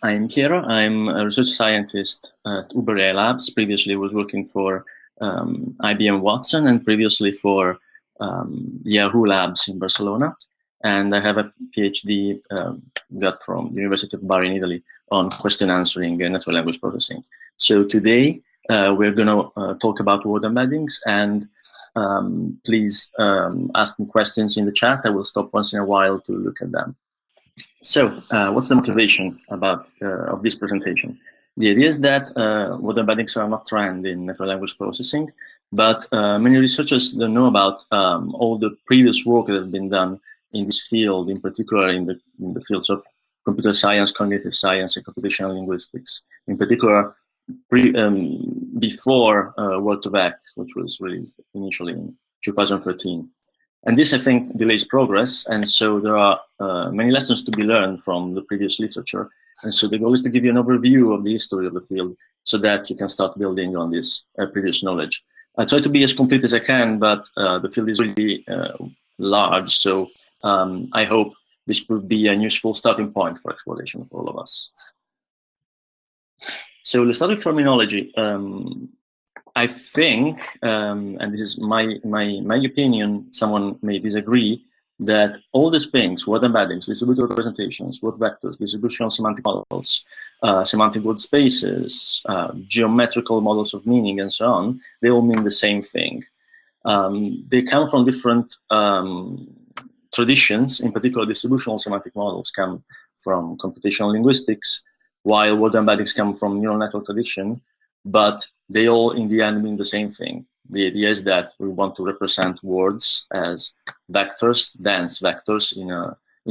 I'm Piero. I'm a research scientist at Uber AI Labs. Previously, I was working for IBM Watson and previously for Yahoo Labs in Barcelona. And I have a PhD got from the University of Bari in Italy on question answering and natural language processing. So today, we're going to talk about word embeddings, and please ask me questions in the chat. I will stop once in a while to look at them. So, what's the motivation of this presentation? The idea is that word embeddings are not trend in natural language processing, but many researchers don't know about all the previous work that has been done in this field, in particular in the fields of computer science, cognitive science, and computational linguistics. In particular, before Word2Vec, which was released initially in 2013. And this, I think, delays progress, and so there are many lessons to be learned from the previous literature. And so the goal is to give you an overview of the history of the field so that you can start building on this previous knowledge. I try to be as complete as I can, but the field is really large, so I hope this could be a useful starting point for exploration for all of us. So let's start with terminology. I think, and this is my opinion, someone may disagree, that all these things, word embeddings, distributed representations, word vectors, distributional semantic models, semantic word spaces, geometrical models of meaning, and so on, they all mean the same thing. They come from different traditions. In particular, distributional semantic models come from computational linguistics, while word embeddings come from neural network tradition. But they all, in the end, mean the same thing. The idea is that we want to represent words as vectors, dense vectors in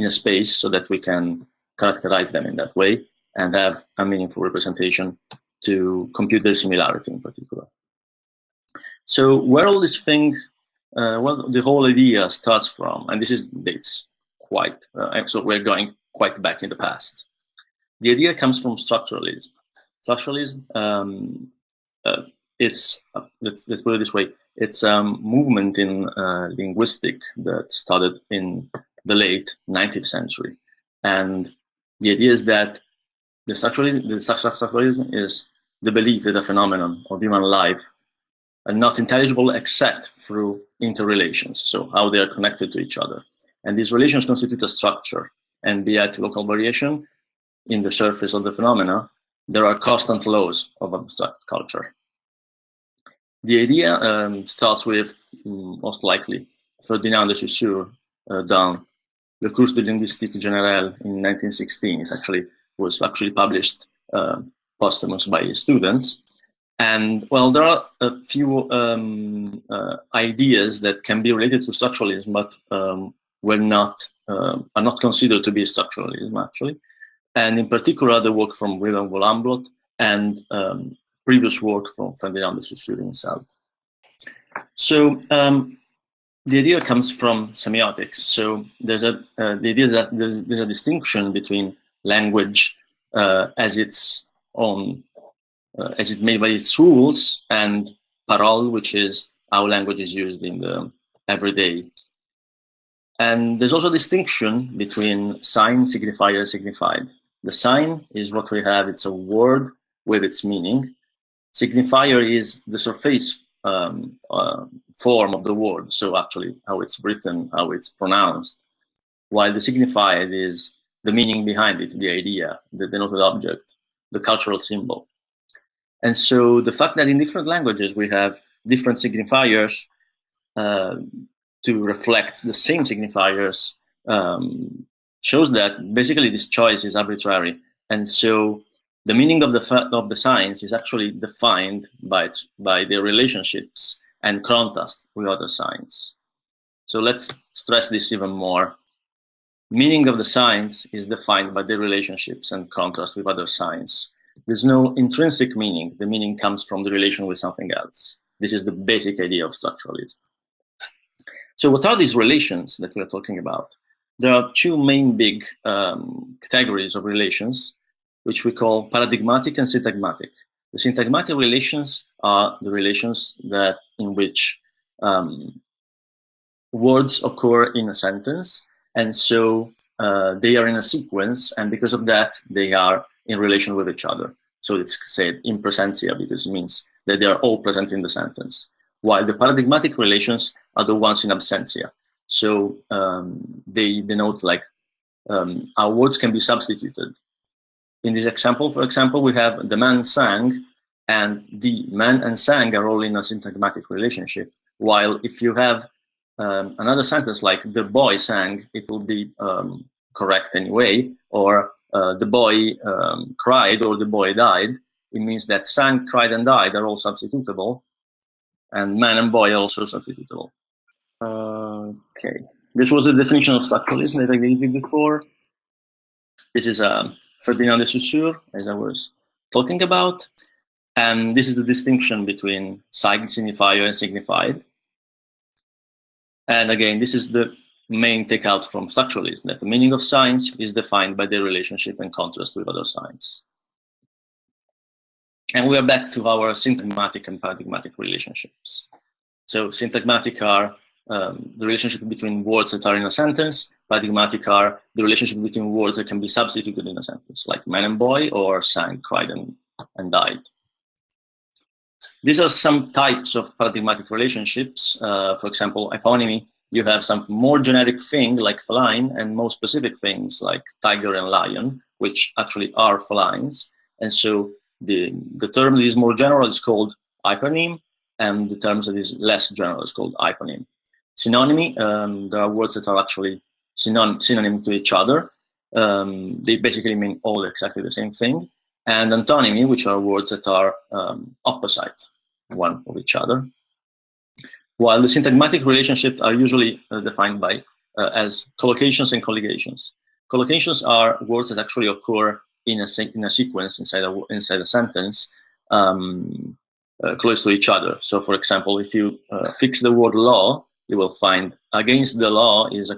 a space, so that we can characterize them in that way and have a meaningful representation to compute their similarity in particular. So where all these things, well, the whole idea starts from, and this is dates quite, so we're going quite back in the past. The idea comes from structuralism. Structuralism, let's put it this way, it's a movement in linguistics that started in the late 19th century. And the idea is that the structuralism is the belief that a phenomenon of human life are not intelligible except through interrelations, so how they are connected to each other. And these relations constitute a structure, and be it local variation in the surface of the phenomena, there are constant laws of abstract culture. The idea starts with, most likely, Ferdinand de Saussure done Le Cours de linguistique générale in 1916. It was actually published posthumous by his students. And well, there are a few ideas that can be related to structuralism, but are not considered to be structuralism, actually. And in particular, the work from Willem van Humboldt and previous work from Ferdinand de Saussure himself. So the idea comes from semiotics. So there's the idea that there's a distinction between language as its own, as it's made by its rules, and parole, which is how language is used in the everyday. And there's also a distinction between sign, signifier, signified. The sign is what we have, it's a word with its meaning. Signifier is the surface form of the word, so actually how it's written, how it's pronounced, while the signified is the meaning behind it, the idea, the denoted object, the cultural symbol. And so the fact that in different languages we have different signifiers to reflect the same signifiers shows that basically this choice is arbitrary, and so the meaning of the signs is actually defined by their relationships and contrast with other signs. So let's stress this even more. Meaning of the signs is defined by their relationships and contrast with other signs. There's no intrinsic meaning. The meaning comes from the relation with something else. This is the basic idea of structuralism. So what are these relations that we're talking about? There are two main big categories of relations, which we call paradigmatic and syntagmatic. The syntagmatic relations are the relations in which words occur in a sentence, and so they are in a sequence, and because of that, they are in relation with each other. So it's said in presentia because it means that they are all present in the sentence, while the paradigmatic relations are the ones in absentia. So they denote like our words can be substituted. In this example, for example, we have the man sang, and the man and sang are all in a syntagmatic relationship. While if you have another sentence like the boy sang, it will be correct anyway, or the boy cried or the boy died. It means that sang, cried, and died are all substitutable, and man and boy are also substitutable. Okay, this was the definition of structuralism that I gave you before. This is Ferdinand de Saussure, as I was talking about. And this is the distinction between signifier and signified. And again, this is the main takeout from structuralism, that the meaning of signs is defined by their relationship and contrast with other signs. And we are back to our syntagmatic and paradigmatic relationships. So syntagmatic are the relationship between words that are in a sentence. Paradigmatic are the relationship between words that can be substituted in a sentence, like man and boy, or sang, cried, and died. These are some types of paradigmatic relationships. For example, eponymy, you have some more generic thing like feline, and more specific things like tiger and lion, which actually are felines. And so the term that is more general is called hypernym, and the terms that is less general is called hyponym. Synonymy, there are words that are actually synonym to each other. They basically mean all exactly the same thing. And antonymy, which are words that are opposite one of each other. While the syntagmatic relationships are usually defined by as collocations and colligations. Collocations are words that actually occur in a sequence inside a sentence close to each other. So, for example, if you fix the word law, you will find against the law is a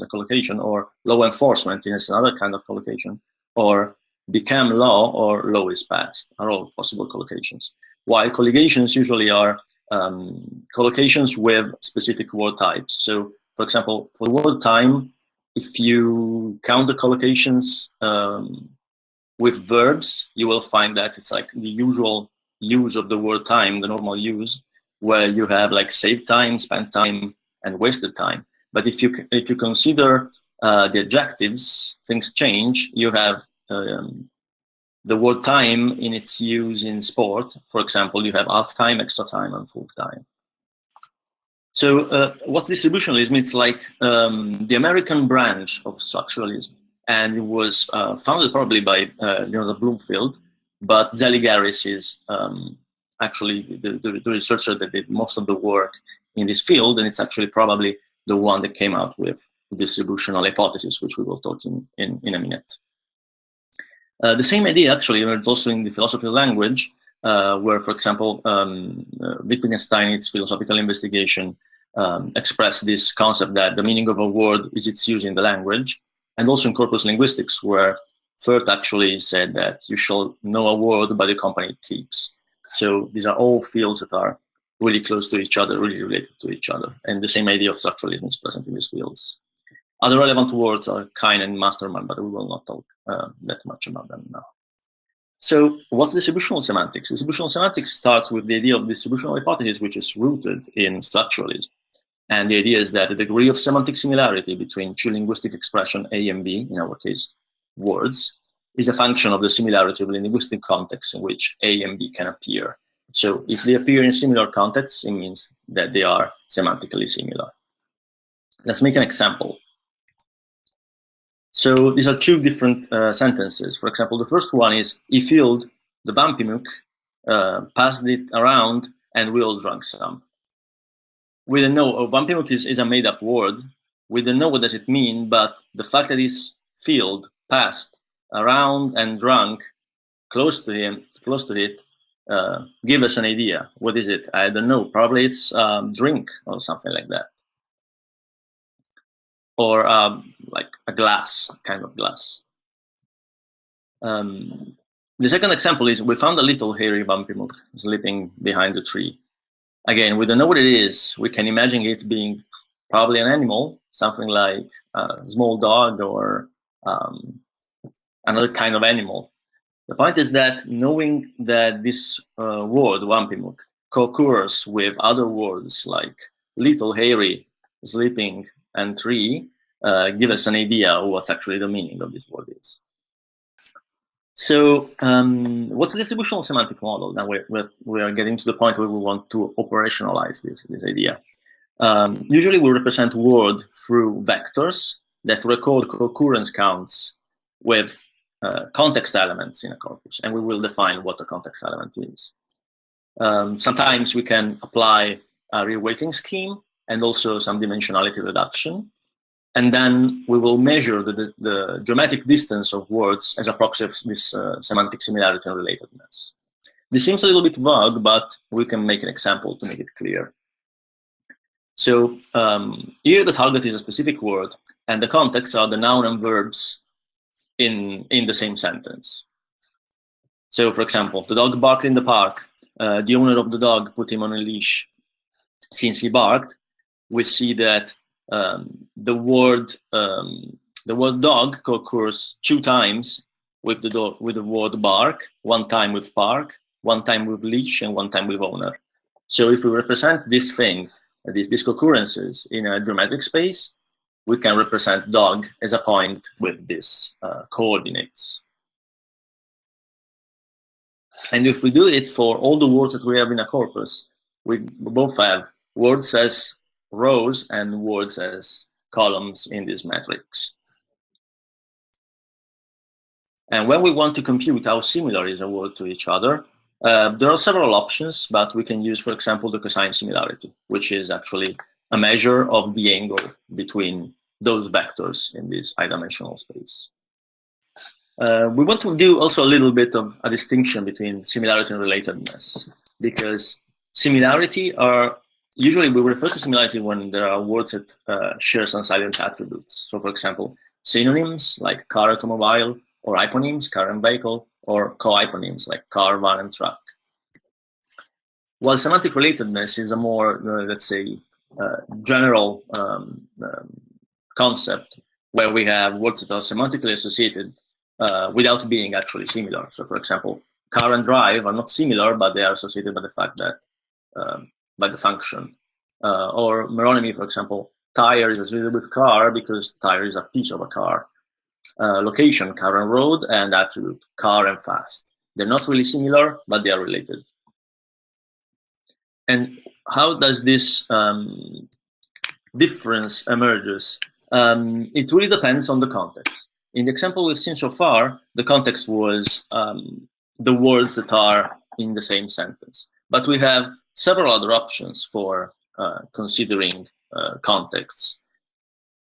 collocation, or law enforcement is another kind of collocation, or become law or law is passed are all possible collocations. While colligations usually are collocations with specific word types. So, for example, for the word time, if you count the collocations with verbs, you will find that it's like the usual use of the word time, the normal use, where you have like saved time, spent time, and wasted time. But if you consider the adjectives, things change. You have the word time in its use in sport. For example, you have half time, extra time, and full time. So what's distributionalism? It's like the American branch of structuralism, and it was founded probably by Leonard Bloomfield, but Zeligaris is actually the researcher that did most of the work in this field, and it's actually probably the one that came out with the distributional hypothesis, which we will talk in a minute. The same idea actually emerged also in the philosophy of language, where, for example, Wittgenstein, its philosophical investigation, expressed this concept that the meaning of a word is its use in the language, and also in corpus linguistics, where Firth actually said that you shall know a word by the company it keeps. So these are all fields that are really close to each other, really related to each other, and the same idea of structuralism is present in these fields. Other relevant words are kind and mastermind, but we will not talk that much about them now. So what's distributional semantics? Distributional semantics starts with the idea of distributional hypothesis, which is rooted in structuralism. And the idea is that the degree of semantic similarity between two linguistic expression A and B, in our case, words, is a function of the similarity of the linguistic context in which A and B can appear. So if they appear in similar contexts, it means that they are semantically similar. Let's make an example. So these are two different sentences. For example, the first one is, he filled the vampimuk, passed it around, and we all drank some. We don't know, vampimuk is a made-up word. We don't know what does it mean, but the fact that it's filled, passed, around, and drunk, close to it, give us an idea. What is it? I don't know. Probably it's drink or something like that. Or like a glass, kind of glass. The second example is, we found a little hairy vampimuk sleeping behind the tree. Again, we don't know what it is. We can imagine it being probably an animal, something like a small dog or another kind of animal. The point is that knowing that this word, wampimuk, co-occurs with other words like little, hairy, sleeping, and tree, give us an idea of what actually the meaning of this word is. So what's a distributional semantic model? Now we are getting to the point where we want to operationalize this idea. Usually we represent word through vectors that record co-occurrence counts with context elements in a corpus, and we will define what a context element is. Sometimes we can apply a reweighting scheme and also some dimensionality reduction. And then we will measure the geometric distance of words as a proxy of this semantic similarity and relatedness. This seems a little bit vague, but we can make an example to make it clear. So here the target is a specific word, and the contexts are the noun and verbs in the same sentence. So for example, the dog barked in the park. The owner of the dog put him on a leash. Since he barked, we see that the word dog occurs 2 times with the word bark, 1 time with park, 1 time with leash, and 1 time with owner. So if we represent this thing, these co-occurrences in a geometric space, we can represent dog as a point with these coordinates. And if we do it for all the words that we have in a corpus, we both have words as rows and words as columns in this matrix. And when we want to compute how similar is a word to each other, there are several options, but we can use, for example, the cosine similarity, which is actually a measure of the angle between those vectors in this high-dimensional space. We want to do also a little bit of a distinction between similarity and relatedness, because similarity are usually we refer to similarity when there are words that share some silent attributes. So, for example, synonyms like car, automobile, or hyponyms, car and vehicle, or co-hyponyms like car, van, and truck. While semantic relatedness is a more, let's say, general concept where we have words that are semantically associated without being actually similar. So, for example, car and drive are not similar, but they are associated by the fact that by the function. Or meronymy, for example, tire is associated with car because tire is a piece of a car. Location, car and road, and attribute, car and fast. They're not really similar, but they are related. And how does this difference emerges? It really depends on the context. In the example we've seen so far, the context was the words that are in the same sentence. But we have several other options for considering contexts.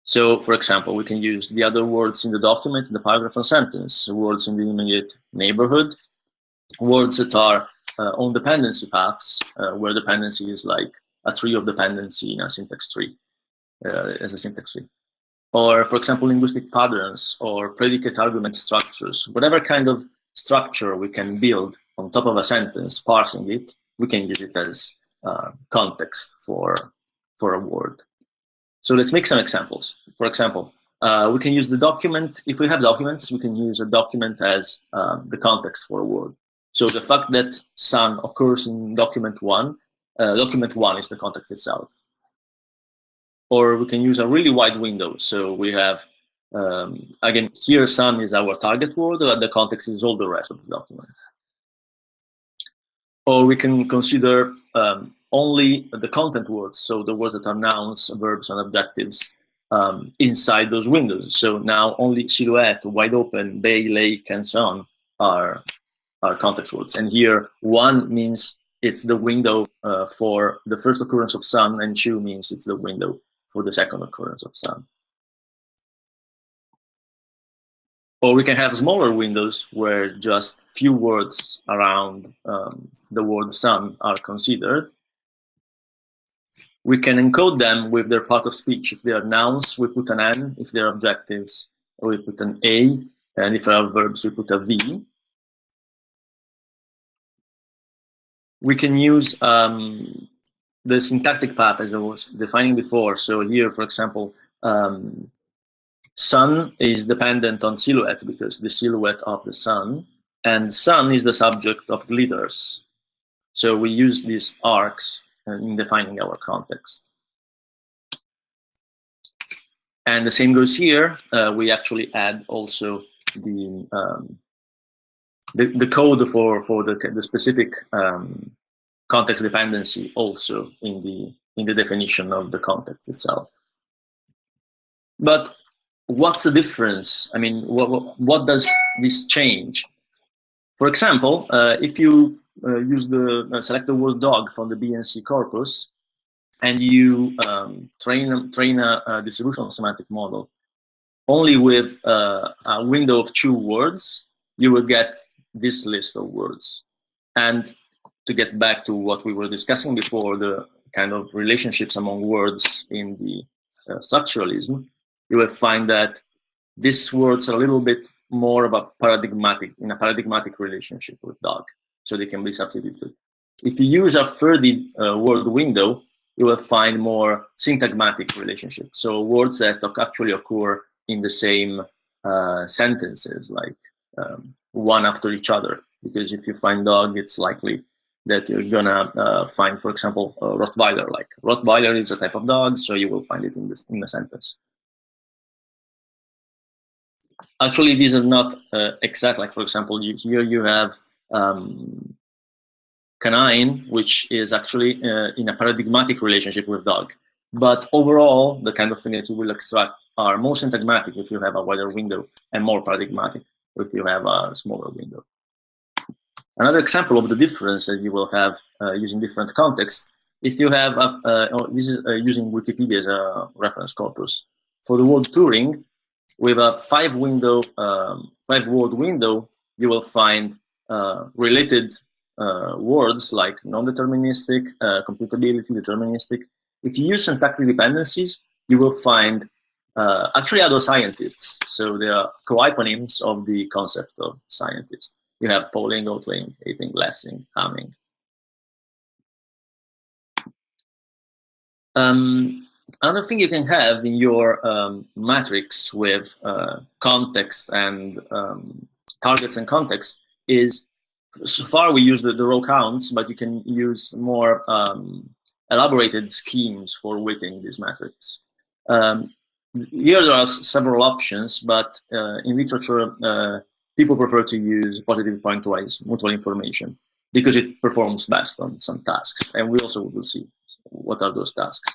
So, for example, we can use the other words in the document, in the paragraph and sentence, words in the immediate neighborhood, words that are on dependency paths, where dependency is like a tree of dependency in a syntax tree, as a syntax tree. Or, for example, linguistic patterns or predicate argument structures. Whatever kind of structure we can build on top of a sentence, parsing it, we can use it as context for a word. So let's make some examples. For example, we can use the document. If we have documents, we can use a document as the context for a word. So the fact that sun occurs in document 1 is the context itself. Or we can use a really wide window. So we have, again, here sun is our target word, but the context is all the rest of the document. Or we can consider only the content words, so the words that are nouns, verbs, and adjectives inside those windows. So now only silhouette, wide open, bay, lake, and so on are context words. And here 1 means it's the window for the first occurrence of sun, and 2 means it's the window for the second occurrence of sun. Or we can have smaller windows where just few words around the word sun are considered. We can encode them with their part of speech. If they are nouns, we put an N. If they are adjectives, we put an A. And if they are verbs, we put a V. We can use the syntactic path as I was defining before. So here, for example, sun is dependent on silhouette because the silhouette of the sun. and sun is the subject of glitters. So we use these arcs in defining our context. And the same goes here. We actually add also the code for the specific context dependency also in the definition of the context itself. But what's the difference? I mean, what does this change? For example, if you select the word dog from the BNC corpus, and you train a distributional semantic model only with a window of 2 words, you will get this list of words. And to get back to what we were discussing before, the kind of relationships among words in the structuralism, you will find that these words are a little bit more of a paradigmatic relationship with dog, so they can be substituted. If you use a 30 word window, you will find more syntagmatic relationships, so words that actually occur in the same sentences, like one after each other. Because if you find dog, it's likely that you're gonna find, for example, Rottweiler. Like Rottweiler is a type of dog, so you will find it in the sentence. Actually, these are not exact. Like, for example, here you have canine, which is actually in a paradigmatic relationship with dog. But overall, the kind of thing that you will extract are more syntagmatic if you have a wider window, and more paradigmatic if you have a smaller window. Another example of the difference that you will have using different contexts, if you have, this is using Wikipedia as a reference corpus. For the word Turing, with a 5-word window, you will find related words like non-deterministic, computability, deterministic. If you use syntactic dependencies, you will find actually other scientists. So they are co-hyponyms of the concept of scientist. You have polling, outling, eating, blessing, humming. Another thing you can have in your matrix with context and targets and context is, so far we use the row counts, but you can use more elaborated schemes for weighting this matrix. Here there are several options, but in literature, people prefer to use positive pointwise mutual information because it performs best on some tasks. And we also will see what are those tasks.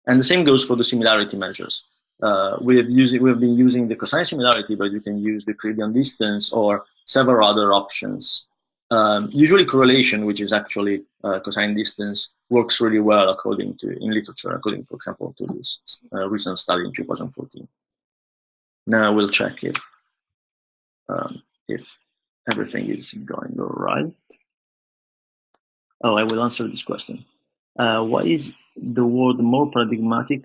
And the same goes for the similarity measures. We have been using the cosine similarity, but you can use the Euclidean distance or several other options. Usually correlation, which is actually cosine distance, works really well in literature, according, for example, to this recent study in 2014. Now we'll check if everything is going all right. Oh, I will answer this question. Why is the word more paradigmatic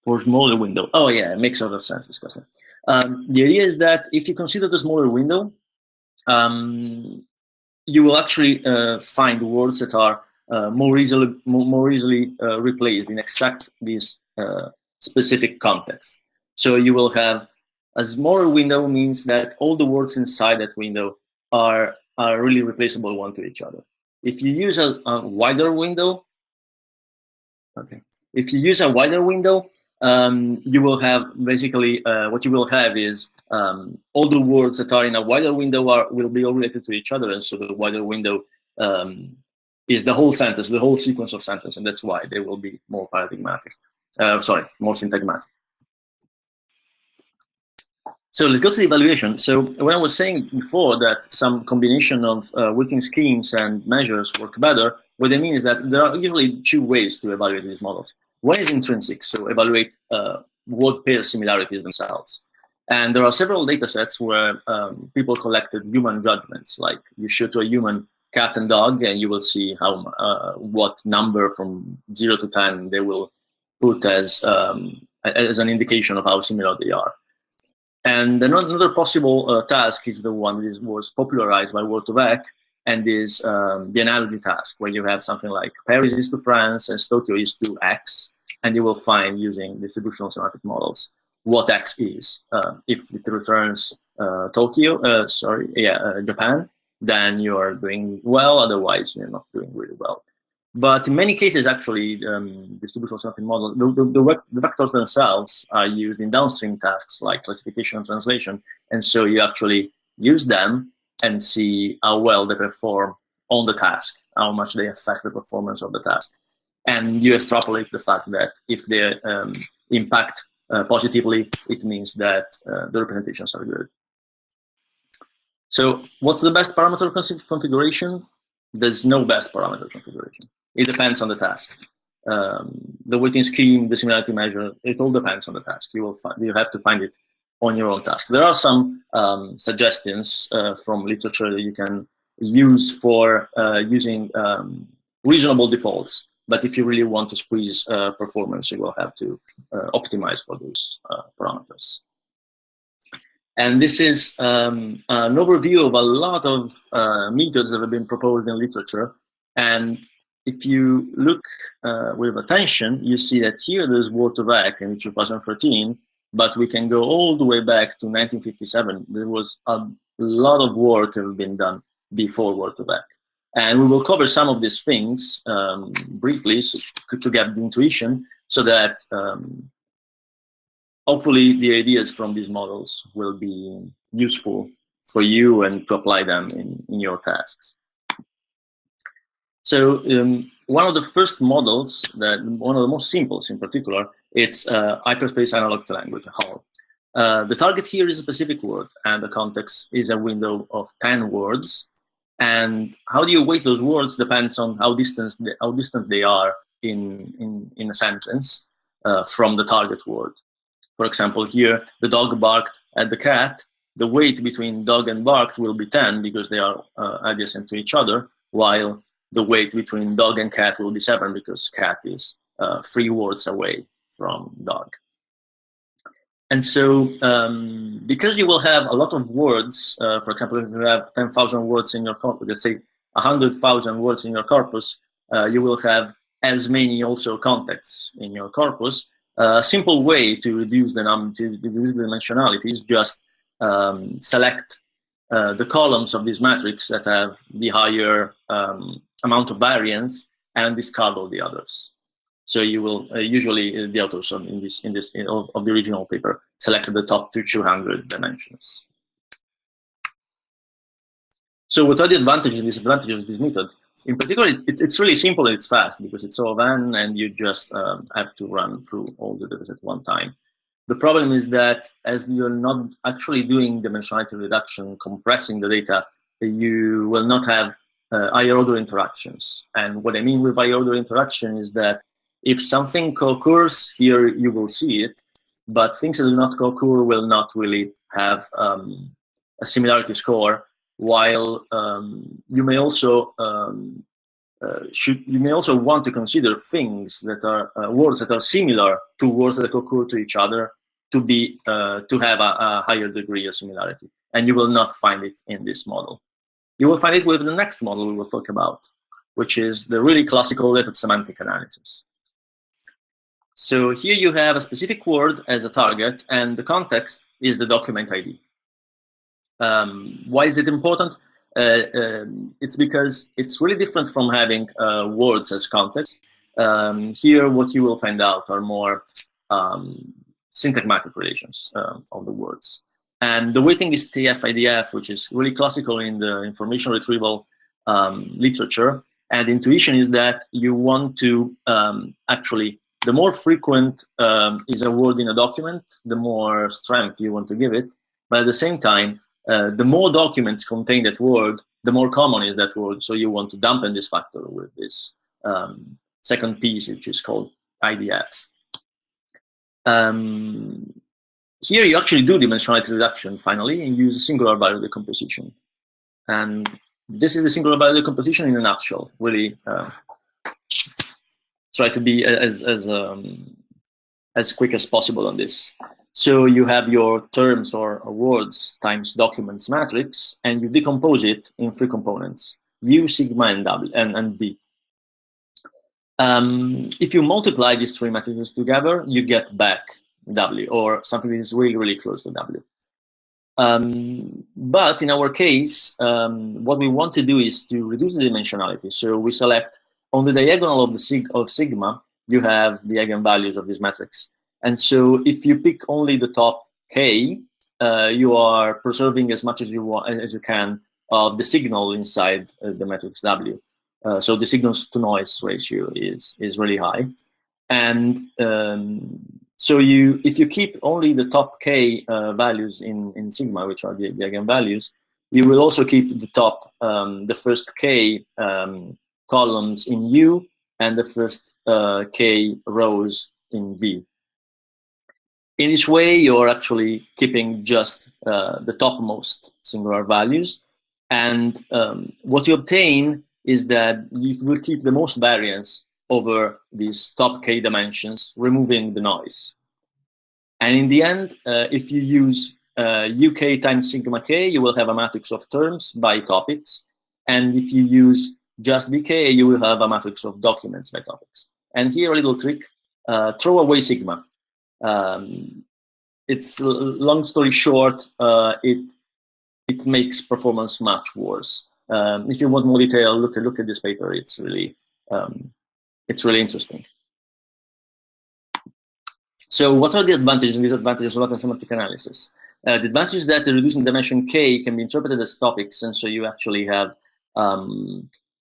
for smaller window? Oh yeah, it makes a lot of sense, this question. The idea is that if you consider the smaller window, you will actually find words that are more easily replaced in exact this specific context. So you will have a smaller window means that all the words inside that window are really replaceable one to each other. If you use a wider window, okay. If you use a wider window, you will have basically what you will have is all the words that are in a wider window will be all related to each other, and so the wider window is the whole sentence, the whole sequence of sentence, and that's why they will be more paradigmatic. More syntagmatic. So let's go to the evaluation. So when I was saying before that some combination of weighting schemes and measures work better, what I mean is that there are usually 2 ways to evaluate these models. One is intrinsic, so evaluate word pair similarities themselves. And there are several data sets where people collected human judgments, like you show to a human cat and dog, and you will see how what number from 0 to 10 they will put as an indication of how similar they are. And another possible task is the one that was popularized by Word2Vec, and is the analogy task, where you have something like Paris is to France and Tokyo is to X, and you will find using distributional semantic models what X is. If it returns Japan, then you are doing well. Otherwise, you're not doing really well. But in many cases, actually, distributional semantic model, the vectors themselves are used in downstream tasks like classification and translation. And so you actually use them and see how well they perform on the task, how much they affect the performance of the task. And you extrapolate the fact that if they impact positively, it means that the representations are good. So what's the best parameter configuration? There's no best parameter configuration. It depends on the task. The weighting scheme, the similarity measure, it all depends on the task. You have to find it on your own task. There are some suggestions from literature that you can use for using reasonable defaults. But if you really want to squeeze performance, you will have to optimize for those parameters. And this is an overview of a lot of methods that have been proposed in literature. And if you look with attention, you see that here there's Word2Vec in 2013, but we can go all the way back to 1957. There was a lot of work that had been done before Word2Vec. And we will cover some of these things briefly to get the intuition so that hopefully the ideas from these models will be useful for you and to apply them in your tasks. So one of the first models, one of the most simple in particular, it's hyperspace analog to language, HAL. The target here is a specific word, and the context is a window of 10 words. And how do you weight those words depends on how distant they are in a sentence from the target word. For example, here, the dog barked at the cat. The weight between dog and barked will be 10 because they are adjacent to each other, while the weight between dog and cat will be 7 because cat is 3 words away from dog. And so because you will have a lot of words, for example, if you have 10,000 words in your corpus, let's say 100,000 words in your corpus, you will have as many also contexts in your corpus. A simple way to reduce the dimensionality is just select the columns of this matrix that have the higher amount of variance and discard all the others. So you will usually the authors of the original paper selected the top 200 dimensions. So what are the advantages and disadvantages of this method? In particular, it's really simple and it's fast because it's O(n) and you just have to run through all the data at one time. The problem is that as you're not actually doing dimensionality reduction, compressing the data, you will not have higher order interactions. And what I mean with higher order interaction is that if something co-occurs here, you will see it, but things that do not co-occur will not really have a similarity score. While you may also want to consider things that are words that are similar to words that occur to each other to be to have a higher degree of similarity, and you will not find it in this model. You will find it with the next model we will talk about, which is the really classical method semantic analysis. So here you have a specific word as a target, and the context is the document ID. Why is it important? It's because it's really different from having words as context. Here, what you will find out are more syntagmatic relations of the words. And the weighting is TF-IDF, which is really classical in the information retrieval literature. And the intuition is that you want to actually, the more frequent is a word in a document, the more strength you want to give it. But at the same time, the more documents contain that word, the more common is that word. So you want to dampen this factor with this second piece, which is called IDF. Here you actually do dimensionality reduction finally and use a singular value decomposition. And this is the singular value decomposition in a nutshell. Really try to be as quick as possible on this. So you have your terms or words times documents matrix, and you decompose it in 3 components: U, sigma, and W, and V. If you multiply these 3 matrices together, you get back W, or something that is really, really close to W. But in our case, what we want to do is to reduce the dimensionality. So we select on the diagonal of sigma, you have the eigenvalues of this matrix. And so if you pick only the top k, you are preserving as much as you can of the signal inside the matrix W. So the signals to noise ratio is really high. And so if you keep only the top k values in sigma, which are the eigenvalues, you will also keep the top, the first k columns in U and the first k rows in V. In this way, you're actually keeping just the topmost singular values. And what you obtain is that you will keep the most variance over these top k dimensions, removing the noise. And in the end, if you use UK times sigma k, you will have a matrix of terms by topics. And if you use just VK, you will have a matrix of documents by topics. And here a little trick, throw away sigma. It's long story short, it makes performance much worse. If you want more detail, look at this paper. It's really interesting. So what are the advantages and disadvantages of semantic analysis? The advantage is that the reducing dimension k can be interpreted as topics, and so you actually have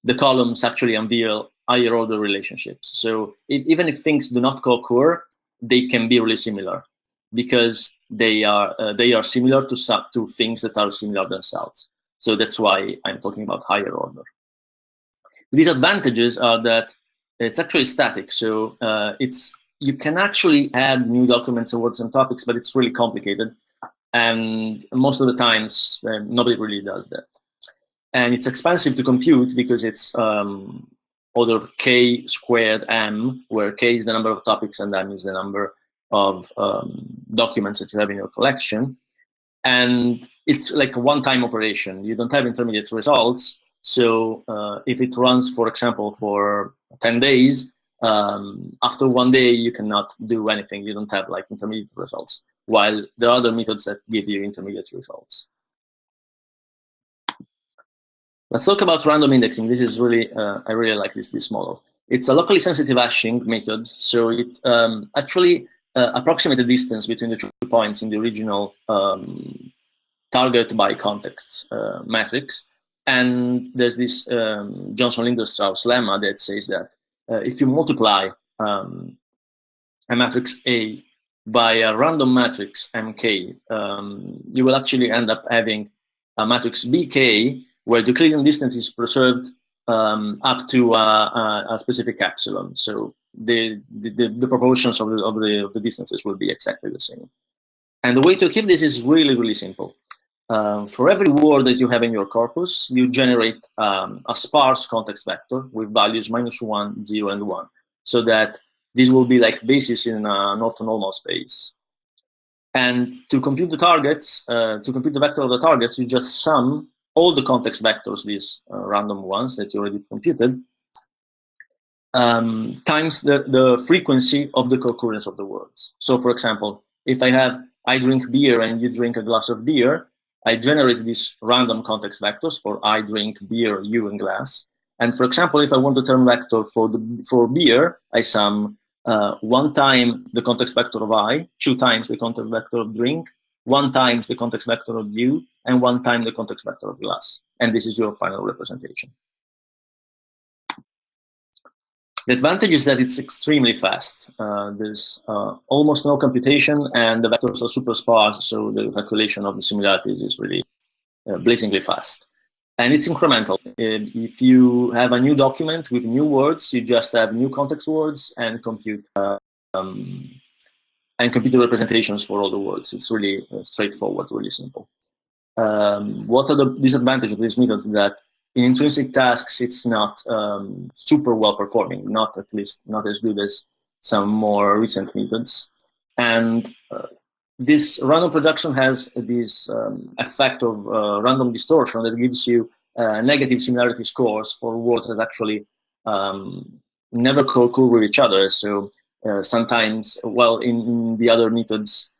the columns actually unveil higher order relationships. So even if things do not co-occur, they can be really similar because they are similar to things that are similar themselves. So that's why I'm talking about higher order. The disadvantages are that it's actually static. So you can actually add new documents and words and topics, but it's really complicated. And most of the times, nobody really does that. And it's expensive to compute because it's order k squared m, where k is the number of topics and m is the number of documents that you have in your collection. And it's like a one-time operation. You don't have intermediate results. So if it runs, for example, for 10 days, after 1 day, you cannot do anything. You don't have like intermediate results, while there are other methods that give you intermediate results. Let's talk about random indexing. This is really, I really like this model. It's a locally sensitive hashing method. So it actually approximates the distance between the 2 points in the original target by context matrix. And there's this Johnson-Lindenstrauss lemma that says that if you multiply a matrix A by a random matrix MK, you will actually end up having a matrix BK where the Euclidean distance is preserved up to a specific epsilon. So the proportions of the distances will be exactly the same. And the way to keep this is really, really simple. For every word that you have in your corpus, you generate a sparse context vector with values -1, 0, and 1, so that this will be like basis in an orthonormal space. And to compute the targets, to compute the vector of the targets, you just sum all the context vectors, these random ones that you already computed, times the frequency of the co-occurrence of the words. So for example, if I drink beer and you drink a glass of beer, I generate these random context vectors for I drink beer, you, and glass. And for example, if I want the term vector for beer, I sum 1 time the context vector of I, 2 times the context vector of drink, 1 times the context vector of you, and 1 time the context vector of glass. And this is your final representation. The advantage is that it's extremely fast. There's almost no computation, and the vectors are super sparse, so the calculation of the similarities is really blazingly fast. And it's incremental. If you have a new document with new words, you just have new context words and compute the representations for all the words. It's really straightforward, really simple. What are the disadvantages of this method? That in intrinsic tasks, it's not super well performing, at least not as good as some more recent methods. And this random projection has this effect of random distortion that gives you negative similarity scores for words that actually never co-occur with each other. So sometimes, well, in the other methods,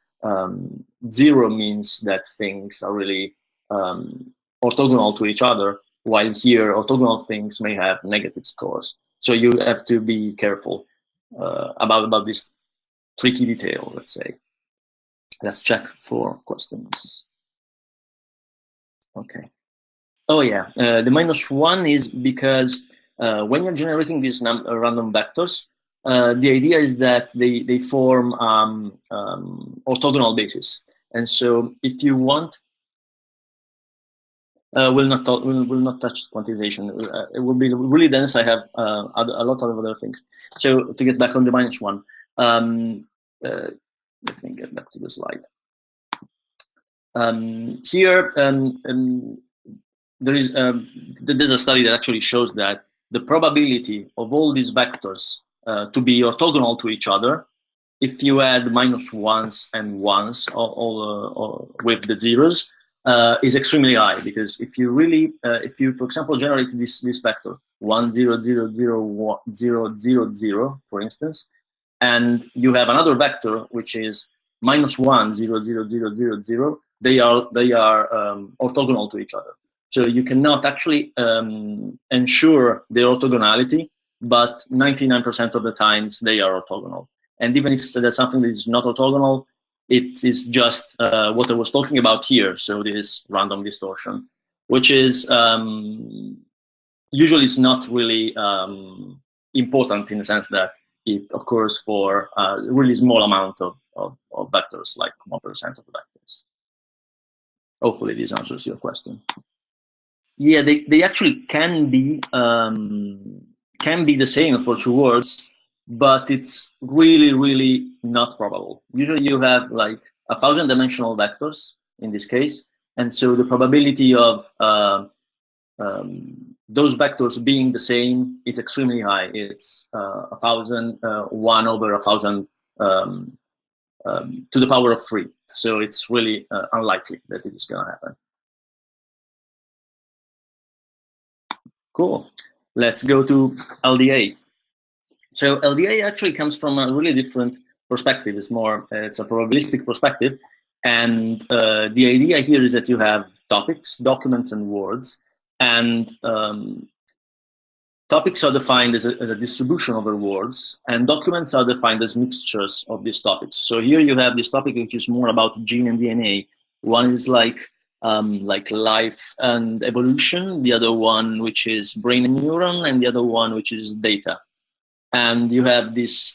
0 means that things are really orthogonal to each other, while here orthogonal things may have negative scores. So you have to be careful about this tricky detail, let's say. Let's check for questions. Okay. Oh yeah, the -1 is because when you're generating these random vectors, the idea is that they form orthogonal bases. And so if you want, we'll not touch quantization. It will be really dense. I have a lot of other things. So to get back on the -1, let me get back to the slide. Here, there's a study that actually shows that the probability of all these vectors to be orthogonal to each other, if you add -1s and 1s all with the zeros, is extremely high. Because if you really, if you, for example, generate this vector 1 0 0 0 0 0 0, for instance, and you have another vector which is -1 0 0 0 0 0, they are orthogonal to each other. So you cannot actually ensure their orthogonality, but 99% of the times they are orthogonal. And even if that's something that is not orthogonal, it is just what I was talking about here. So this random distortion, which is usually it's not really important in the sense that it occurs for a really small amount of vectors, like 1% of the vectors. Hopefully this answers your question. Yeah, they actually can be the same for two words, but it's really not probable. Usually you have like 1,000-dimensional vectors in this case, and so the probability of those vectors being the same is extremely high. It's 1,000, 1 over 1,000 to the power of 3. So it's really unlikely that it is going to happen. Cool. Let's go to LDA. So LDA actually comes from a really different perspective. It's a probabilistic perspective. And the idea here is that you have topics, documents, and words. And topics are defined as a distribution over words, and documents are defined as mixtures of these topics. So here you have this topic which is more about gene and DNA. One is like life and evolution, the other one which is brain and neuron, and the other one which is data. And you have this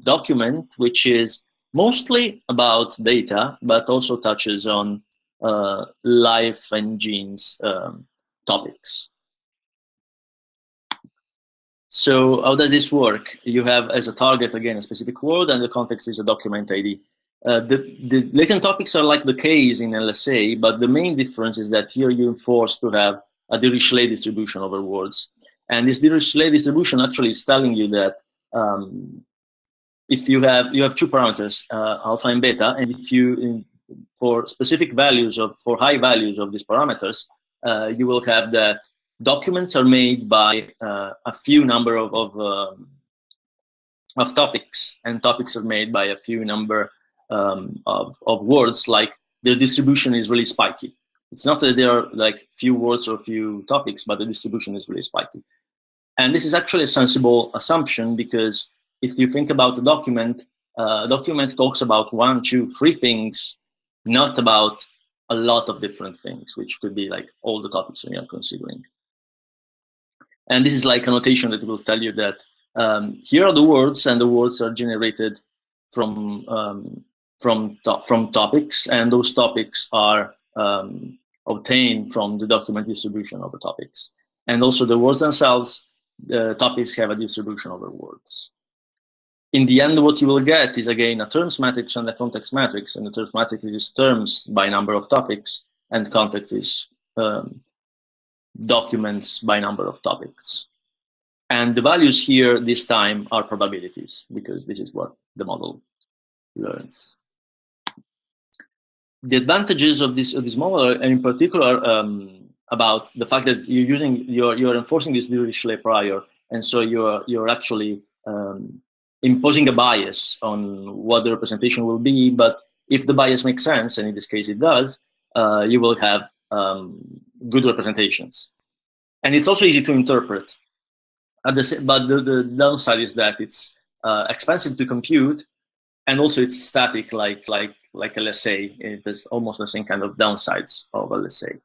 document which is mostly about data, but also touches on life and genes topics. So how does this work? You have as a target, again, a specific word, and the context is a document ID. The latent topics are like the Ks in LSA, but the main difference is that here you enforce to have a Dirichlet distribution over words. And this Dirichlet distribution actually is telling you that if you have two parameters, alpha and beta, and if you, for specific values for high values of these parameters, you will have that documents are made by a few number of topics, and topics are made by a few number of words. Like the distribution is really spiky. It's not that there are like few words or few topics, but the distribution is really spiky. And this is actually a sensible assumption, because if you think about the document talks about 1, 2, 3 things, not about a lot of different things, which could be like all the topics we are considering. And this is like a notation that will tell you that here are the words, and the words are generated from topics, and those topics are obtained from the document distribution over topics. And also the words themselves, the topics have a distribution over words. In the end, what you will get is, again, a terms matrix and a context matrix, and the terms matrix is terms by number of topics, and context is documents by number of topics. And the values here this time are probabilities, because this is what the model learns. The advantages of this model are in particular about the fact that you're enforcing this Dirichlet prior, and so you're actually imposing a bias on what the representation will be, but if the bias makes sense, and in this case it does, you will have good representations. And it's also easy to interpret. But the downside is that it's expensive to compute, and also it's static, like LSA. There's almost the same kind of downsides of LSA.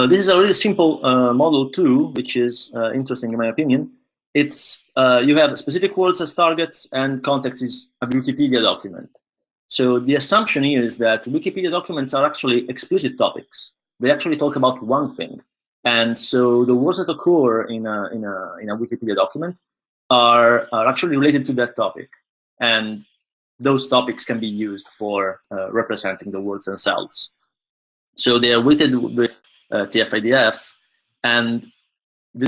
This is a really simple model too, which is interesting in my opinion. It's you have specific words as targets, and context is a Wikipedia document. So the assumption here is that Wikipedia documents are actually explicit topics. They actually talk about one thing, and so the words that occur in a Wikipedia document are actually related to that topic, and those topics can be used for representing the words themselves. So they are weighted with TF-IDF, and you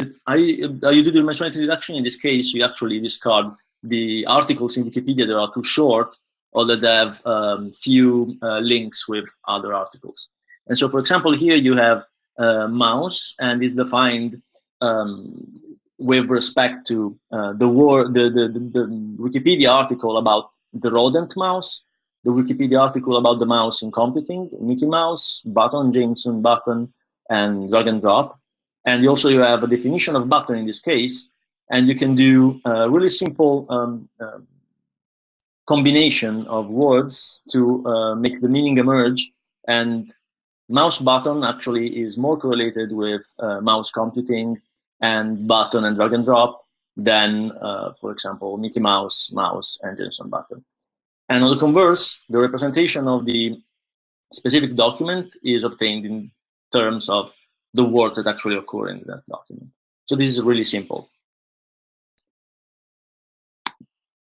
do the dimensionality reduction. In this case, you actually discard the articles in Wikipedia that are too short, or that have few links with other articles. And so, for example, here you have mouse, and it's defined with respect to the Wikipedia article about the rodent mouse, the Wikipedia article about the mouse in computing, Mickey Mouse, button, Jameson button, and drag and drop. And you have a definition of button in this case, and you can do a really simple combination of words to make the meaning emerge. And mouse button actually is more correlated with mouse computing and button and drag and drop than, for example, Mickey Mouse, mouse, and Jameson button. And on the converse, the representation of the specific document is obtained in terms of the words that actually occur in that document. So this is really simple.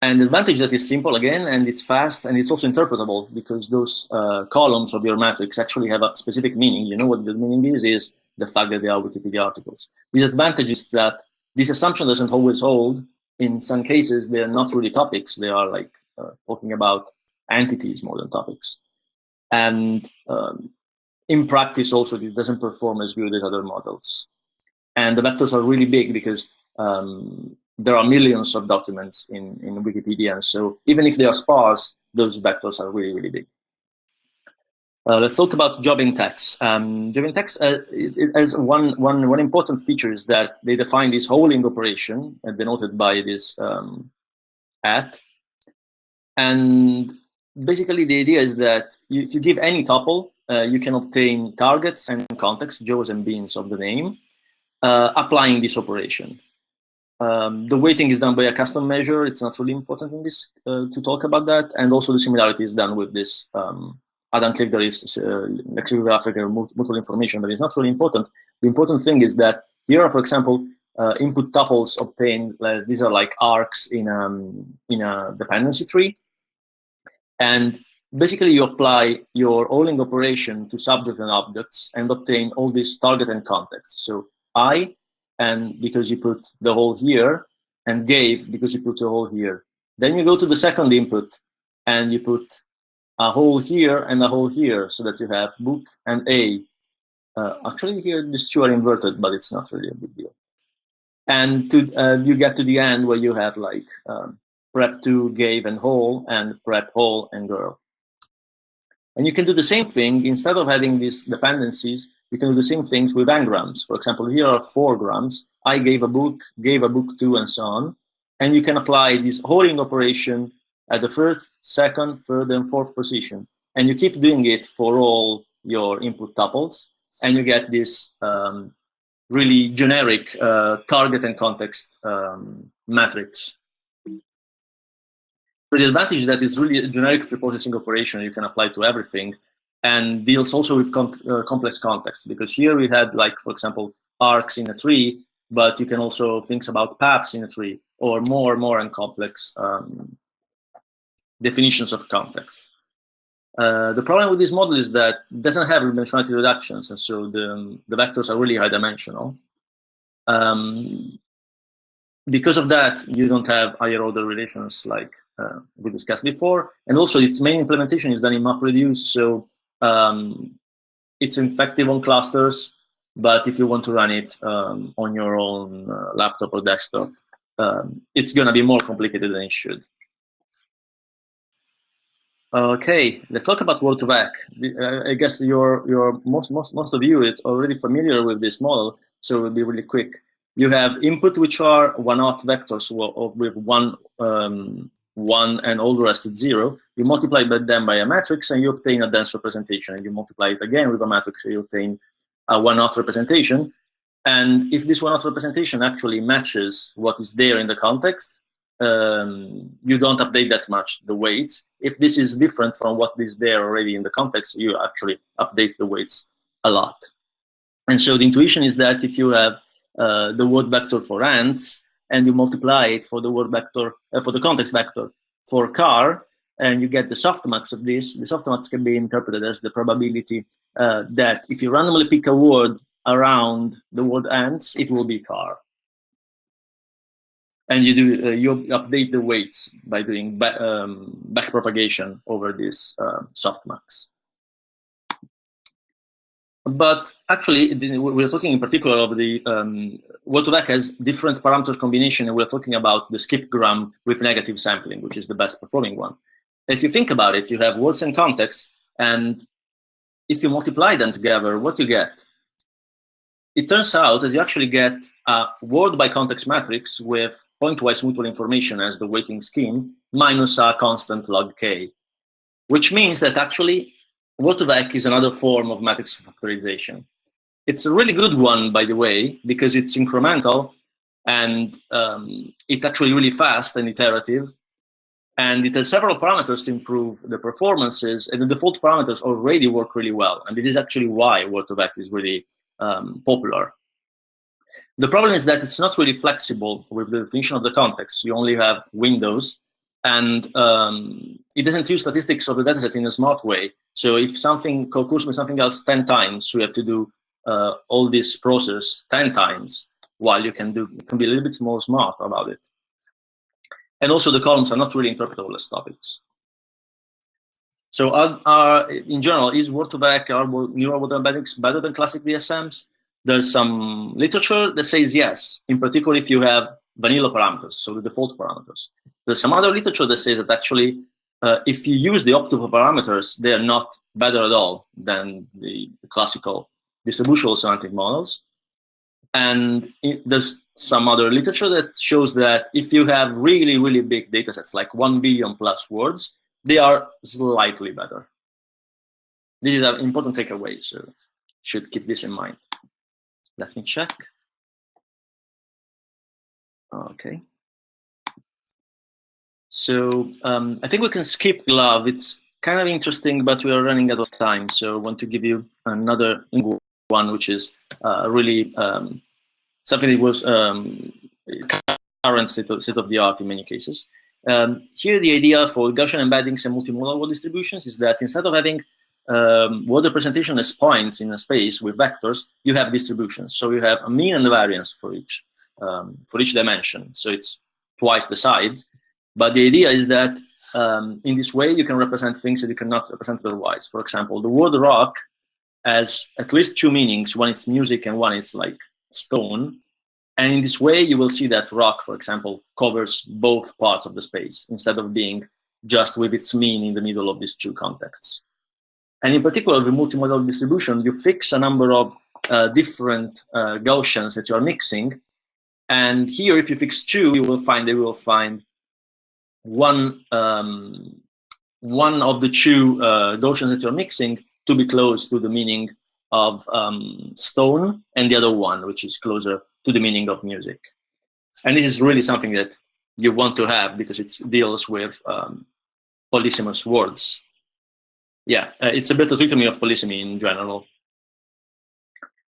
And the advantage that it's simple again, and it's fast, and it's also interpretable, because those columns of your matrix actually have a specific meaning. You know what the meaning is the fact that they are Wikipedia articles. The advantage is that this assumption doesn't always hold. In some cases, they're not really topics. They are like talking about entities more than topics. And in practice also, it doesn't perform as good as other models. And the vectors are really big because there are millions of documents in Wikipedia. And so even if they are sparse, those vectors are really, really big. Let's talk about jobbing tags. Jobbing tags has one important feature is that they define this holding operation, denoted by this @ and basically the idea is that if you give any tuple, you can obtain targets and context, Joes and beans of the name, applying this operation. The weighting is done by a custom measure. It's not really important in this to talk about that. And also the similarity is done with this add-enclave that is lexicographic or multiple information, but it's not really important. The important thing is that here are, for example, input tuples obtained. These are like arcs in a dependency tree. And basically you apply your holding operation to subjects and objects and obtain all this target and context. So I, and because you put the hole here, and gave because you put the hole here. Then you go to the second input and you put a hole here and a hole here, so that you have book and A. Actually here these two are inverted, but it's not really a big deal. And you get to the end where you have like prep2 gave and hole, and prep hole and girl. And you can do the same thing. Instead of having these dependencies, you can do the same things with n-grams. For example, here are 4 grams. I gave a book to, and so on. And you can apply this holding operation at the first, second, third, and fourth position. And you keep doing it for all your input tuples. And you get this really generic target and context matrix. So the advantage is that it's really a generic preprocessing operation you can apply to everything, and deals also with complex context, because here we had, like, for example, arcs in a tree, but you can also think about paths in a tree, or more and complex definitions of context. The problem with this model is that it doesn't have dimensionality reductions, and so the vectors are really high dimensional. Because of that, you don't have higher order relations like we discussed before, and also its main implementation is done in MapReduce, so it's effective on clusters, but if you want to run it on your own laptop or desktop, it's going to be more complicated than it should. Okay, let's talk about word-to-vec. I guess your most of you is already familiar with this model, so it will be really quick. You have input, which are one-hot vectors with one and all the rest is 0. You multiply them by a matrix, and you obtain a dense representation. And you multiply it again with a matrix, and you obtain a one-hot representation. And if this one-hot representation actually matches what is there in the context, you don't update that much the weights. If this is different from what is there already in the context, you actually update the weights a lot. And so the intuition is that if you have the word vector for ants, and you multiply it for the word vector, for the context vector for car, and you get the softmax of this, the softmax can be interpreted as the probability that if you randomly pick a word around the word ants, it will be car. And you update the weights by doing back propagation over this softmax. But actually, we're talking in particular of the word-to-vec has different parameters combination, and we're talking about the Skipgram with negative sampling, which is the best performing one. If you think about it, you have words and context, and if you multiply them together, what you get? It turns out that you actually get a word by context matrix with pointwise mutual information as the weighting scheme minus a constant log k, which means that actually word-to-vec is another form of matrix factorization. It's a really good one, by the way, because it's incremental and it's actually really fast and iterative. And it has several parameters to improve the performances, and the default parameters already work really well. And this is actually why word-to-vec is really popular. The problem is that it's not really flexible with the definition of the context. You only have windows, and it doesn't use statistics of the dataset in a smart way. So if something co-occurs with something else 10 times, you have to do all this process 10 times, while you can be a little bit more smart about it. And also the columns are not really interpretable as topics. So in general, is word-to-vec, are neural model embeddings better than classic DSMs? There's some literature that says yes, in particular if you have vanilla parameters, so the default parameters. There's some other literature that says that actually, if you use the optimal parameters, they are not better at all than the classical distributional semantic models. And there's some other literature that shows that if you have really, really big data sets, like 1 billion plus words, they are slightly better. This is an important takeaway, so should keep this in mind. Let me check. Okay. So I think we can skip GloVe. It's kind of interesting, but we are running out of time. So I want to give you another one, which is really something that was current state of the art in many cases. Here, the idea for Gaussian embeddings and multimodal word distributions is that instead of having word representation as points in a space with vectors, you have distributions. So you have a mean and a variance for each dimension. So it's twice the size. But the idea is that in this way, you can represent things that you cannot represent otherwise. For example, the word rock has at least 2 meanings. One is music and one is like stone. And in this way, you will see that rock, for example, covers both parts of the space instead of being just with its mean in the middle of these 2 contexts. And in particular, the multimodal distribution, you fix a number of different Gaussians that you are mixing. And here, if you fix 2, you will find one of the 2 Gaussians that you're mixing to be close to the meaning of stone, and the other one, which is closer to the meaning of music. And it is really something that you want to have because it deals with polysemous words. Yeah, it's a better treatment of polysemy in general.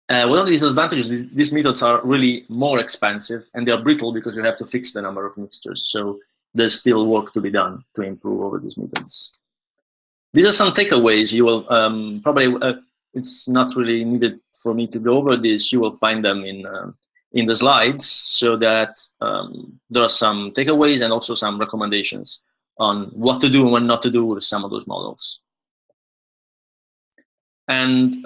One of the disadvantages, these methods are really more expensive, and they are brittle because you have to fix the number of mixtures. So there's still work to be done to improve over these methods. These are some takeaways. You will probably, it's not really needed for me to go over this. You will find them in the slides, so that there are some takeaways and also some recommendations on what to do and what not to do with some of those models. And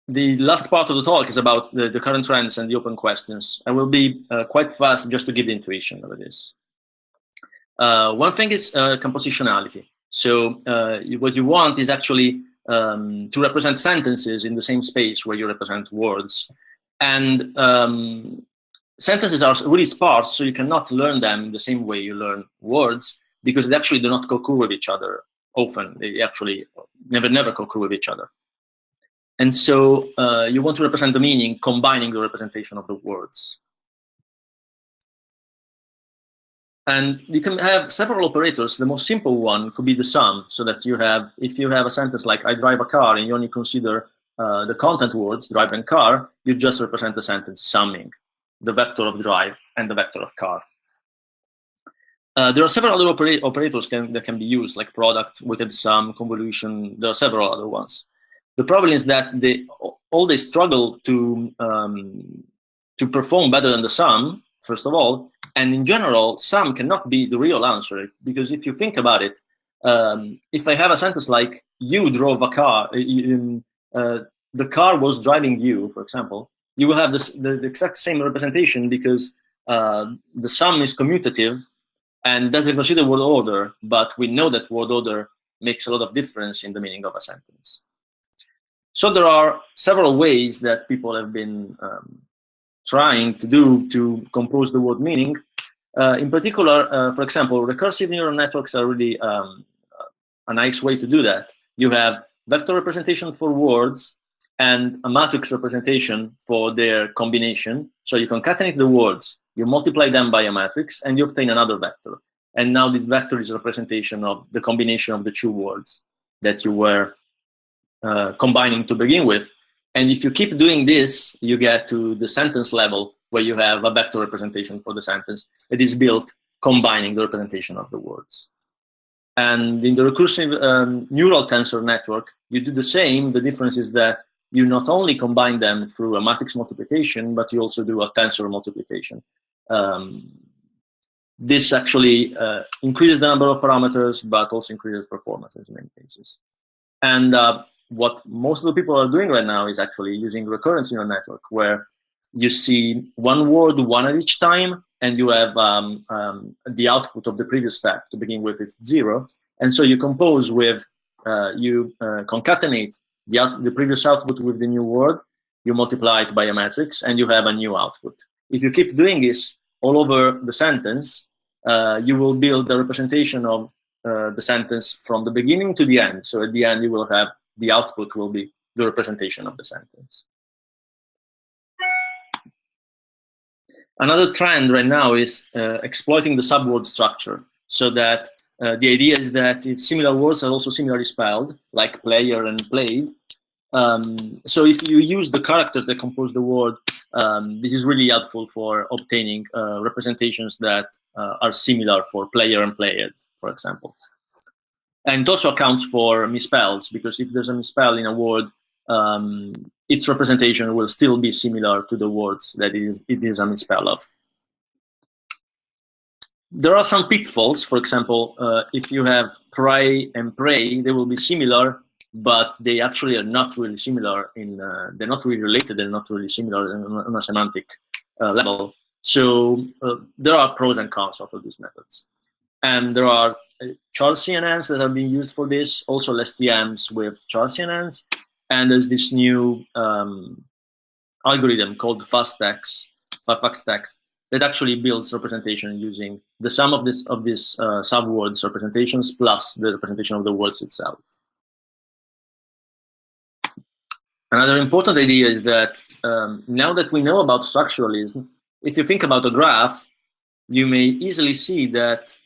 the last part of the talk is about the current trends and the open questions. I will be quite fast just to give the intuition of this. One thing is compositionality. So what you want is actually to represent sentences in the same space where you represent words. And sentences are really sparse, so you cannot learn them the same way you learn words, because they actually do not co-occur with each other often. They actually never co-occur with each other. And so you want to represent the meaning combining the representation of the words. And you can have several operators. The most simple one could be the sum, so that you have, if you have a sentence like I drive a car and you only consider the content words, drive and car, you just represent the sentence summing the vector of drive and the vector of car. There are several other operators that can be used, like product, weighted sum, convolution. There are several other ones. The problem is that they struggle to perform better than the sum, first of all. And in general, sum cannot be the real answer, because if you think about it, if I have a sentence like you drove a car, the car was driving you, for example, you will have the exact same representation, because the sum is commutative and doesn't consider word order, but we know that word order makes a lot of difference in the meaning of a sentence. So there are several ways that people have been trying to do to compose the word meaning. In particular, for example, recursive neural networks are really a nice way to do that. You have vector representation for words and a matrix representation for their combination. So you concatenate the words, you multiply them by a matrix, and you obtain another vector. And now the vector is a representation of the combination of the two words that you were combining to begin with. And if you keep doing this, you get to the sentence level, where you have a vector representation for the sentence that is built combining the representation of the words. And in the recursive neural tensor network, you do the same. The difference is that you not only combine them through a matrix multiplication, but you also do a tensor multiplication. This actually increases the number of parameters, but also increases performance in many cases. And what most of the people are doing right now is actually using recurrent neural network, where you see one word one at each time, and you have the output of the previous step. To begin with, it's 0. And so you compose with, you concatenate the previous output with the new word, you multiply it by a matrix, and you have a new output. If you keep doing this all over the sentence, you will build the representation of the sentence from the beginning to the end. So at the end, you will have the output will be the representation of the sentence. Another trend right now is exploiting the subword structure, so that the idea is that if similar words are also similarly spelled, like player and played. So if you use the characters that compose the word, this is really helpful for obtaining representations that are similar for player and played, for example. And it also accounts for misspells, because if there's a misspell in a word, its representation will still be similar to the words that it is a misspell of. There are some pitfalls. For example, if you have pray and pray, they will be similar, but they actually are not really similar they're not really related, they're not really similar on a semantic level. So there are pros and cons of all these methods. And there are Charles CNNs that have been used for this, also LSTMs with Charles CNNs. And there's this new algorithm called FastText that actually builds representation using the sum of these subwords representations plus the representation of the words itself. Another important idea is that now that we know about structuralism, if you think about a graph, you may easily see that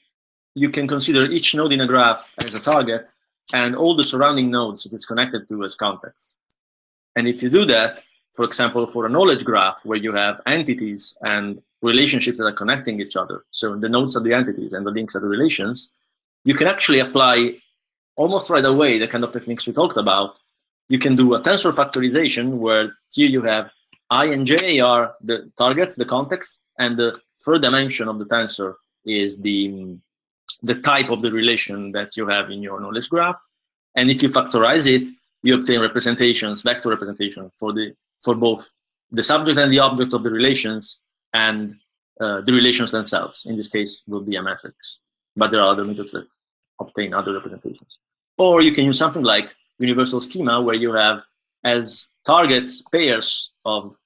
you can consider each node in a graph as a target and all the surrounding nodes it is connected to as context. And if you do that, for example, for a knowledge graph where you have entities and relationships that are connecting each other, so the nodes are the entities and the links are the relations, you can actually apply almost right away the kind of techniques we talked about. You can do a tensor factorization where here you have I and j are the targets, the context, and the third dimension of the tensor is the type of the relation that you have in your knowledge graph. And if you factorize it, you obtain representations, vector representation for both the subject and the object of the relations and the relations themselves. In this case, will be a matrix, but there are other methods obtain other representations. Or you can use something like universal schema, where you have as targets pairs of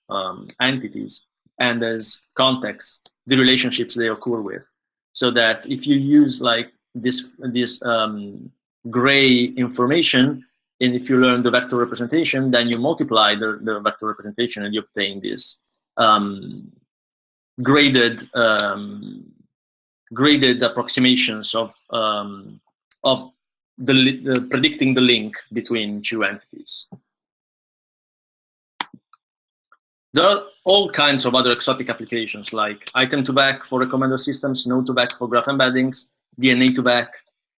entities, and as context the relationships they occur with. So that if you use like this gray information, and if you learn the vector representation, then you multiply the vector representation and you obtain this graded approximations of predicting the link between two entities. There are all kinds of other exotic applications, like item to back for recommender systems, node to back for graph embeddings, DNA to back,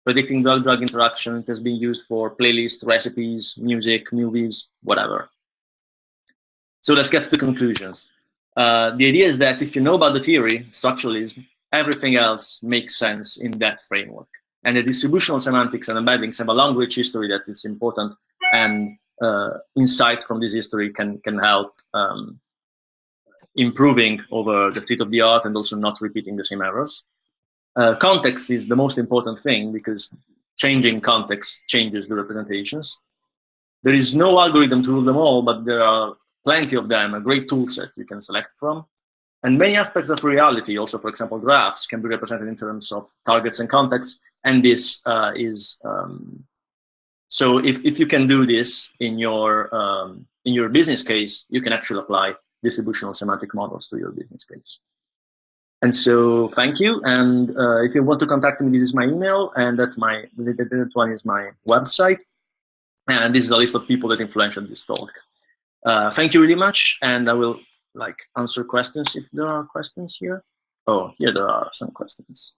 predicting drug-drug interaction. It has been used for playlists, recipes, music, movies, whatever. So let's get to the conclusions. The idea is that if you know about the theory, structuralism, everything else makes sense in that framework. And the distributional semantics and embeddings have a long, rich history that is important, and insights from this history can help improving over the state of the art and also not repeating the same errors. Context is the most important thing, because changing context changes the representations. There is no algorithm to rule them all, but there are plenty of them, a great tool set you can select from. And many aspects of reality, also, for example, graphs, can be represented in terms of targets and contexts. And this is so if you can do this in your business case, you can actually apply distributional semantic models to your business case. And so, thank you. And if you want to contact me, this is my email, and that one is my website. And this is a list of people that influenced this talk. Thank you really much, and I will answer questions if there are questions here. Oh, here there are some questions.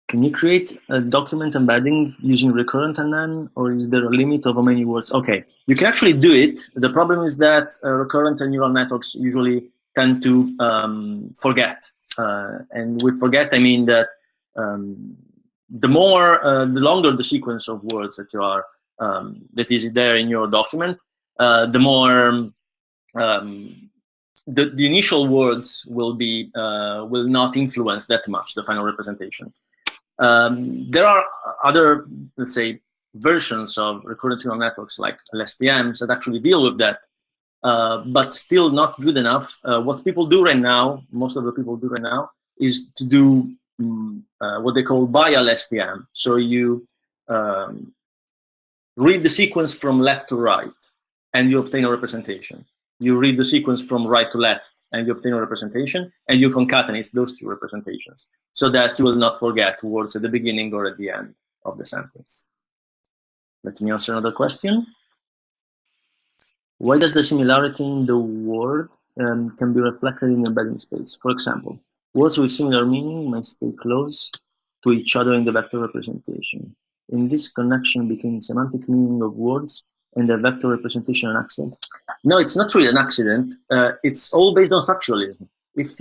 Can you create a document embedding using recurrent NN, or is there a limit of how many words? Okay, you can actually do it. The problem is that recurrent and neural networks usually tend to forget. And with forget, I mean that the longer the sequence of words that you are that is there in your document, the more the initial words will not influence that much the final representation. There are other, let's say, versions of recurrent neural networks like LSTMs that actually deal with that, but still not good enough. What people do right now, most of the people do right now, is to do what they call bi-LSTM. So you read the sequence from left to right, and you obtain a representation. You read the sequence from right to left, and you obtain a representation, and you concatenate those two representations so that you will not forget words at the beginning or at the end of the sentence. Let me answer another question. Why does the similarity in the word can be reflected in embedding space? For example, words with similar meaning might stay close to each other in the vector representation. In this connection between semantic meaning of words and the vector representation an accident? No, it's not really an accident. It's all based on structuralism. If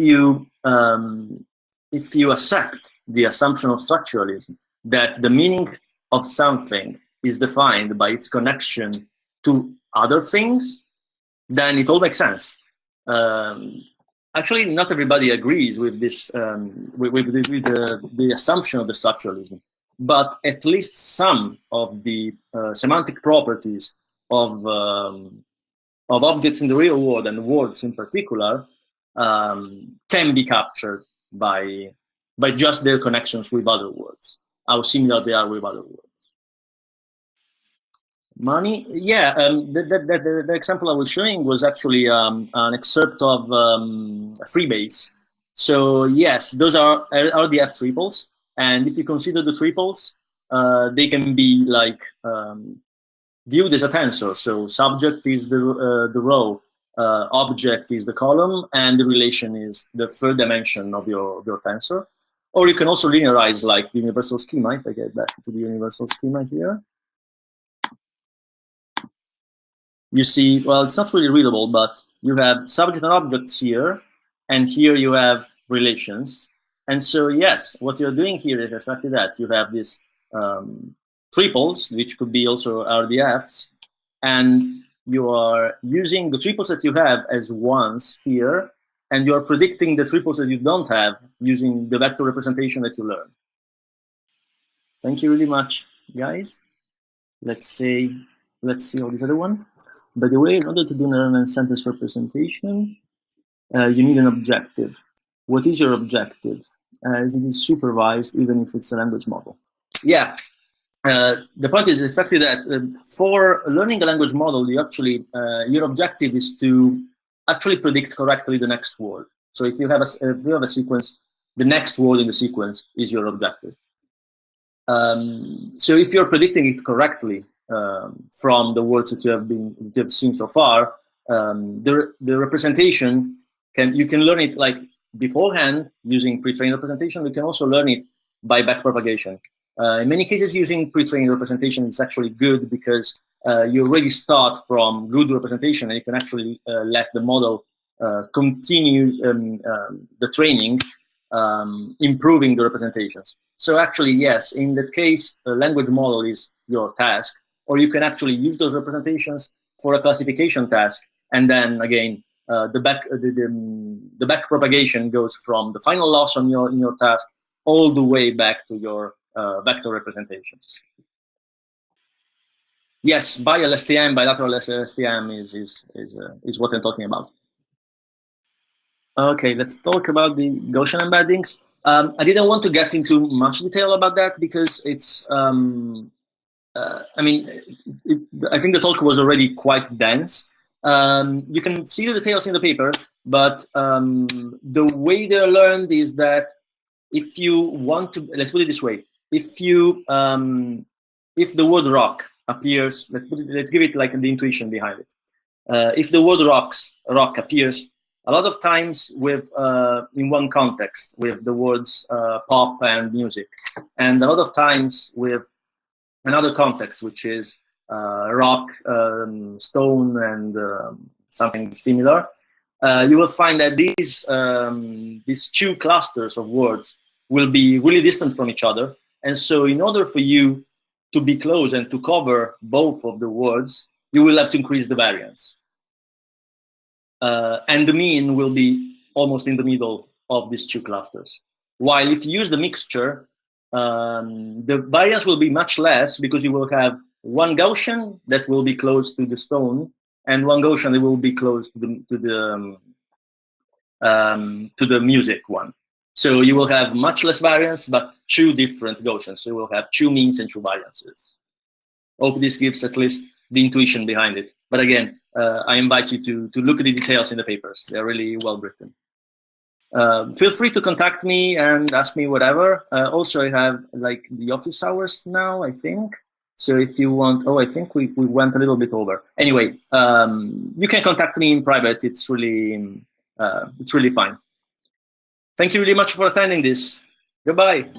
you accept the assumption of structuralism that the meaning of something is defined by its connection to other things, then it all makes sense. Actually, not everybody agrees with this, with the assumption of the structuralism, but at least some of the semantic properties of objects in the real world, and words in particular, can be captured by just their connections with other words, how similar they are with other words. Money, yeah. The example I was showing was actually an excerpt of Freebase. So yes, those are RDF triples, and if you consider the triples, they can be viewed as a tensor. So subject is the row, object is the column, and the relation is the third dimension of your tensor. Or you can also linearize like the universal schema. If I get back to the universal schema here, you see, well, it's not really readable, but you have subject and objects here, and here you have relations. And so, yes, what you're doing here is exactly that. You have these triples, which could be also RDFs, and you are using the triples that you have as ones here, and you are predicting the triples that you don't have using the vector representation that you learn. Thank you really much, guys. Let's see all this other one. By the way, in order to do an sentence representation, you need an objective. What is your objective? Is it supervised, even if it's a language model? Yeah. The point is exactly that. For learning a language model, you actually your objective is to actually predict correctly the next word. So if you have a sequence, the next word in the sequence is your objective. So if you're predicting it correctly from the words that you have seen so far, the representation you can learn it like beforehand using pre-trained representation. You can also learn it by backpropagation. In many cases, using pre-trained representation is actually good because you already start from good representation, and you can actually let the model continue the training, improving the representations. So actually, yes, in that case, a language model is your task, or you can actually use those representations for a classification task, and then again, the back propagation goes from the final loss in your task all the way back to your vector representation. Yes, bi-LSTM, bilateral LSTM is what I'm talking about. Okay, let's talk about the Gaussian embeddings. I didn't want to get into much detail about that because it's, I mean, I think the talk was already quite dense. You can see the details in the paper, but the way they're learned is that if you want to, let's put it this way, if the word rock appears, let's give it like the intuition behind it. If the word rock appears a lot of times with in one context with the words pop and music, and a lot of times with another context, which is rock, stone, and something similar, you will find that these two clusters of words will be really distant from each other. And so in order for you to be close and to cover both of the words, you will have to increase the variance. And the mean will be almost in the middle of these two clusters. While if you use the mixture, the variance will be much less because you will have one Gaussian that will be close to the stone and one Gaussian that will be close to the music one. So you will have much less variance, but two different Gaussians. So you will have two means and two variances. Hope this gives at least the intuition behind it. But again, I invite you to look at the details in the papers. They're really well written. Feel free to contact me and ask me whatever. Also, I have like the office hours now, I think. So if you want, I think we went a little bit over. Anyway, you can contact me in private. It's really fine. Thank you really much for attending this. Goodbye.